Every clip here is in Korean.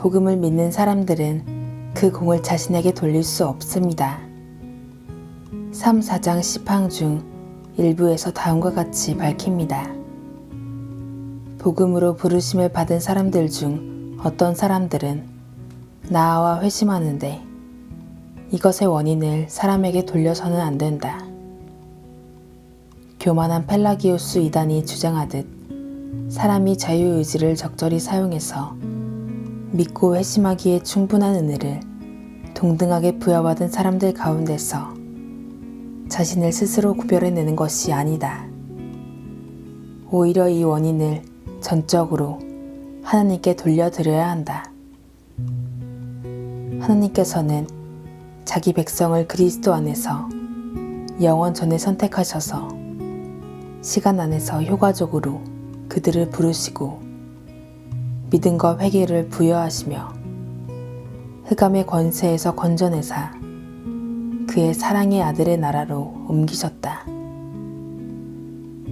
복음을 믿는 사람들은 그 공을 자신에게 돌릴 수 없습니다. 3, 4장 10항 중 일부에서 다음과 같이 밝힙니다. 복음으로 부르심을 받은 사람들 중 어떤 사람들은 나아와 회심하는데 이것의 원인을 사람에게 돌려서는 안 된다. 교만한 펠라기우스 이단이 주장하듯 사람이 자유의지를 적절히 사용해서 믿고 회심하기에 충분한 은혜를 동등하게 부여받은 사람들 가운데서 자신을 스스로 구별해내는 것이 아니다. 오히려 이 원인을 전적으로 하나님께 돌려드려야 한다. 하나님께서는 자기 백성을 그리스도 안에서 영원 전에 선택하셔서 시간 안에서 효과적으로 그들을 부르시고 믿음과 회개를 부여하시며 흑암의 권세에서 건져내사 그의 사랑의 아들의 나라로 옮기셨다.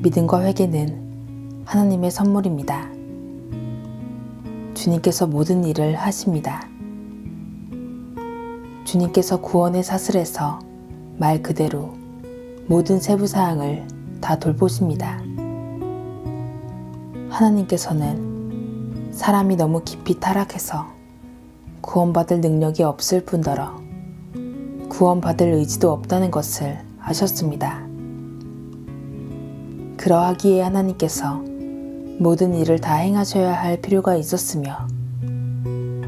믿음과 회개는 하나님의 선물입니다. 주님께서 모든 일을 하십니다. 주님께서 구원의 사슬에서 말 그대로 모든 세부사항을 다 돌보십니다. 하나님께서는 사람이 너무 깊이 타락해서 구원받을 능력이 없을 뿐더러 구원받을 의지도 없다는 것을 아셨습니다. 그러하기에 하나님께서 모든 일을 다 행하셔야 할 필요가 있었으며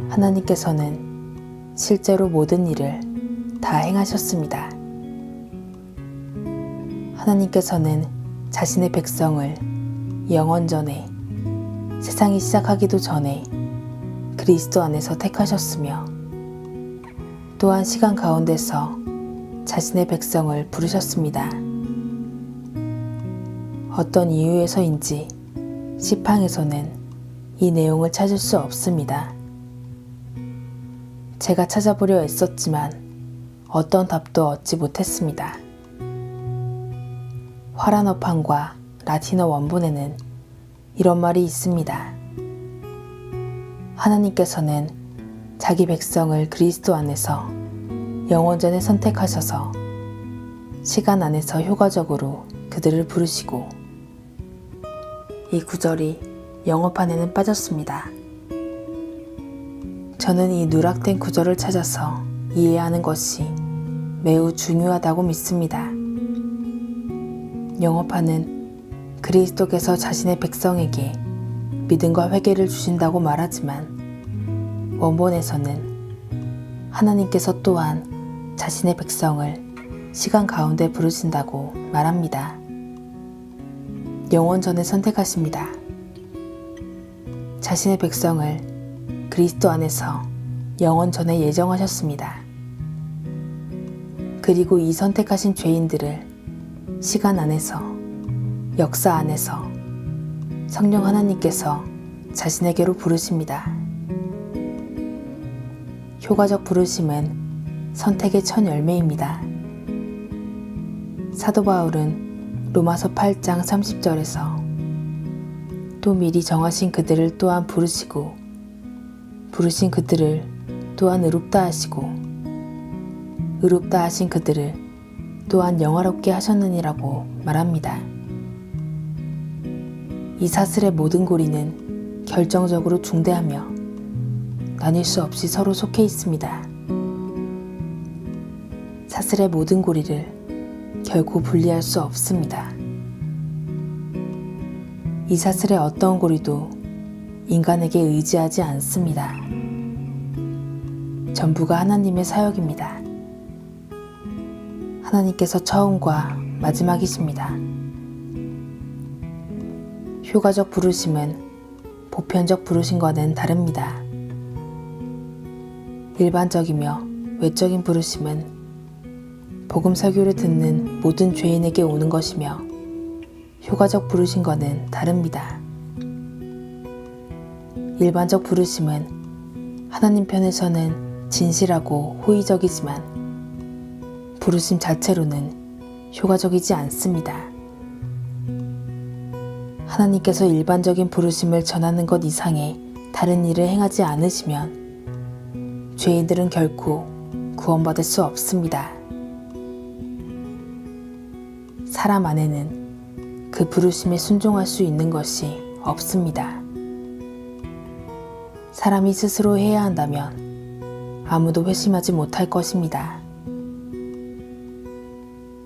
하나님께서는 실제로 모든 일을 다 행하셨습니다. 하나님께서는 자신의 백성을 영원 전에 세상이 시작하기도 전에 그리스도 안에서 택하셨으며 또한 시간 가운데서 자신의 백성을 부르셨습니다. 어떤 이유에서인지 시팡에서는 이 내용을 찾을 수 없습니다. 제가 찾아보려 애썼지만 어떤 답도 얻지 못했습니다. 화란어판과 라틴어 원본에는 이런 말이 있습니다. 하나님께서는 자기 백성을 그리스도 안에서 영원전에 선택하셔서 시간 안에서 효과적으로 그들을 부르시고 이 구절이 영어판에는 빠졌습니다. 저는 이 누락된 구절을 찾아서 이해하는 것이 매우 중요하다고 믿습니다. 영어판은 그리스도께서 자신의 백성에게 믿음과 회개를 주신다고 말하지만 원본에서는 하나님께서 또한 자신의 백성을 시간 가운데 부르신다고 말합니다. 영원 전에 선택하십니다. 자신의 백성을 그리스도 안에서 영원 전에 예정하셨습니다. 그리고 이 선택하신 죄인들을 시간 안에서 역사 안에서 성령 하나님께서 자신에게로 부르십니다. 효과적 부르심은 선택의 첫 열매입니다. 사도 바울은 로마서 8장 30절에서 또 미리 정하신 그들을 또한 부르시고 부르신 그들을 또한 의롭다 하시고 의롭다 하신 그들을 또한 영화롭게 하셨느니라고 말합니다. 이 사슬의 모든 고리는 결정적으로 중대하며 나뉠 수 없이 서로 속해 있습니다. 사슬의 모든 고리를 결코 분리할 수 없습니다. 이 사슬의 어떤 고리도 인간에게 의지하지 않습니다. 전부가 하나님의 사역입니다. 하나님께서 처음과 마지막이십니다. 효과적 부르심은 보편적 부르심과는 다릅니다. 일반적이며 외적인 부르심은 복음 설교를 듣는 모든 죄인에게 오는 것이며 효과적 부르심과는 다릅니다. 일반적 부르심은 하나님 편에서는 진실하고 호의적이지만 부르심 자체로는 효과적이지 않습니다. 하나님께서 일반적인 부르심을 전하는 것 이상의 다른 일을 행하지 않으시면 죄인들은 결코 구원받을 수 없습니다. 사람 안에는 그 부르심에 순종할 수 있는 것이 없습니다. 사람이 스스로 해야 한다면 아무도 회심하지 못할 것입니다.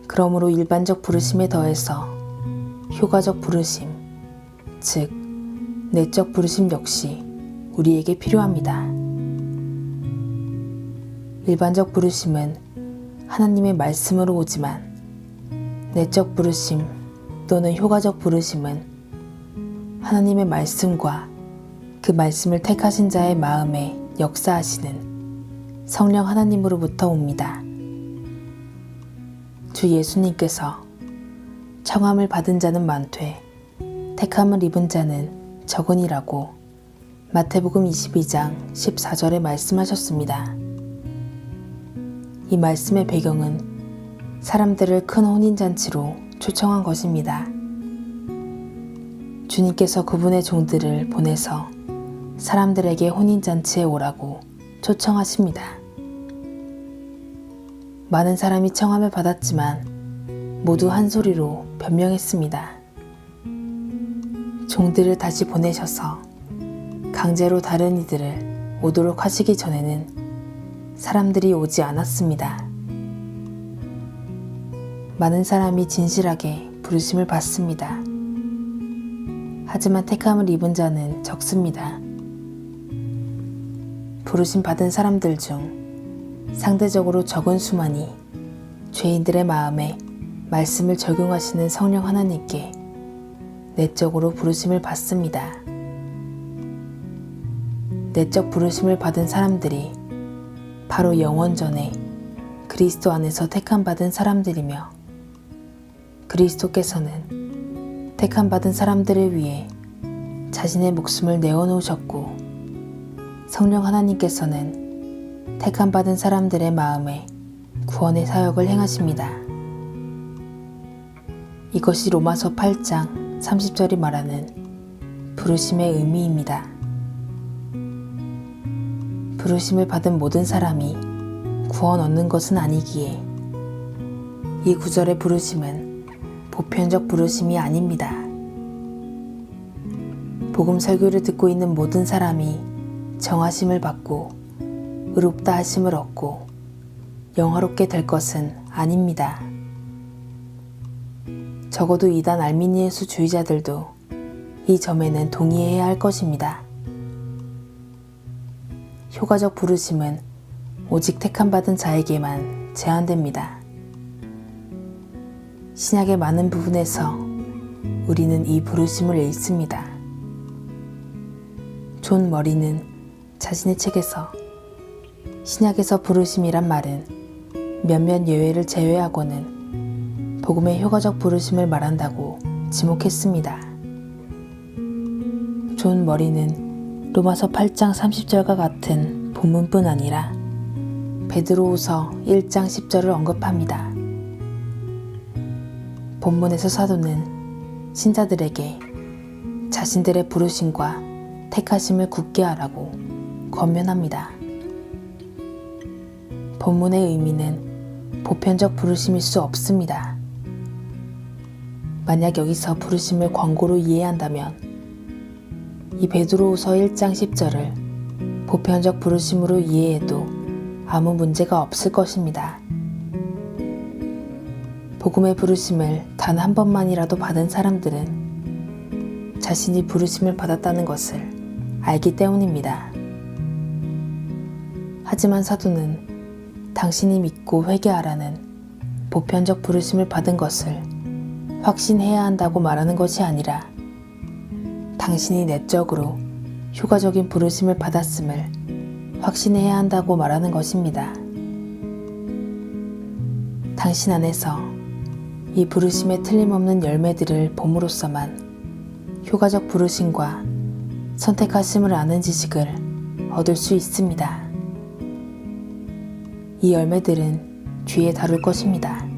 그러므로 일반적 부르심에 더해서 효과적 부르심, 즉 내적 부르심 역시 우리에게 필요합니다. 일반적 부르심은 하나님의 말씀으로 오지만 내적 부르심 또는 효과적 부르심은 하나님의 말씀과 그 말씀을 택하신 자의 마음에 역사하시는 성령 하나님으로부터 옵니다. 주 예수님께서 청함을 받은 자는 많되 택함을 입은 자는 적으니라고 마태복음 22장 14절에 말씀하셨습니다. 이 말씀의 배경은 사람들을 큰 혼인잔치로 초청한 것입니다. 주님께서 그분의 종들을 보내서 사람들에게 혼인잔치에 오라고 초청하십니다. 많은 사람이 청함을 받았지만 모두 한 소리로 변명했습니다. 종들을 다시 보내셔서 강제로 다른 이들을 오도록 하시기 전에는 사람들이 오지 않았습니다. 많은 사람이 진실하게 부르심을 받습니다. 하지만 택함을 입은 자는 적습니다. 부르심 받은 사람들 중 상대적으로 적은 수만이 죄인들의 마음에 말씀을 적용하시는 성령 하나님께 내적으로 부르심을 받습니다. 내적 부르심을 받은 사람들이 바로 영원전에 그리스도 안에서 택함받은 사람들이며 그리스도께서는 택함받은 사람들을 위해 자신의 목숨을 내어놓으셨고 성령 하나님께서는 택함받은 사람들의 마음에 구원의 사역을 행하십니다. 이것이 로마서 8장 30절이 말하는 부르심의 의미입니다. 부르심을 받은 모든 사람이 구원 얻는 것은 아니기에 이 구절의 부르심은 보편적 부르심이 아닙니다. 복음 설교를 듣고 있는 모든 사람이 정하심을 받고 의롭다 하심을 얻고 영화롭게 될 것은 아닙니다. 적어도 이단 알미니우스 주의자들도 이 점에는 동의해야 할 것입니다. 효과적 부르심은 오직 택함받은 자에게만 제한됩니다. 신약의 많은 부분에서 우리는 이 부르심을 읽습니다. 존 머리는 자신의 책에서 신약에서 부르심이란 말은 몇몇 예외를 제외하고는 복음의 효과적 부르심을 말한다고 지목했습니다. 존 머리는 로마서 8장 30절과 같은 본문뿐 아니라 베드로후서 1장 10절을 언급합니다. 본문에서 사도는 신자들에게 자신들의 부르심과 택하심을 굳게 하라고 권면합니다. 본문의 의미는 보편적 부르심일 수 없습니다. 만약 여기서 부르심을 광고로 이해한다면 이 베드로후서 1장 10절을 보편적 부르심으로 이해해도 아무 문제가 없을 것입니다. 복음의 부르심을 단 한 번만이라도 받은 사람들은 자신이 부르심을 받았다는 것을 알기 때문입니다. 하지만 사도는 당신이 믿고 회개하라는 보편적 부르심을 받은 것을 확신해야 한다고 말하는 것이 아니라 당신이 내적으로 효과적인 부르심을 받았음을 확신해야 한다고 말하는 것입니다. 당신 안에서 이 부르심에 틀림없는 열매들을 봄으로써만 효과적 부르심과 선택하심을 아는 지식을 얻을 수 있습니다. 이 열매들은 뒤에 다룰 것입니다.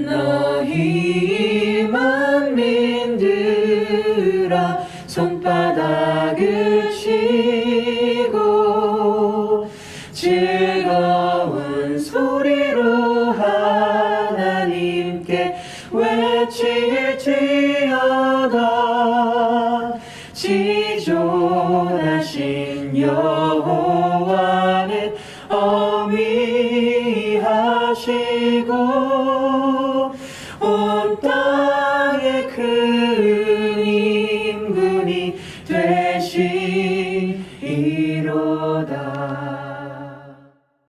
너희 만민들아 손바닥을 치고 즐거운 소리로 하나님께 외칠지어다. 지존하신 여호와는 어미하시고 온 땅에 큰 임금이 되시리로다.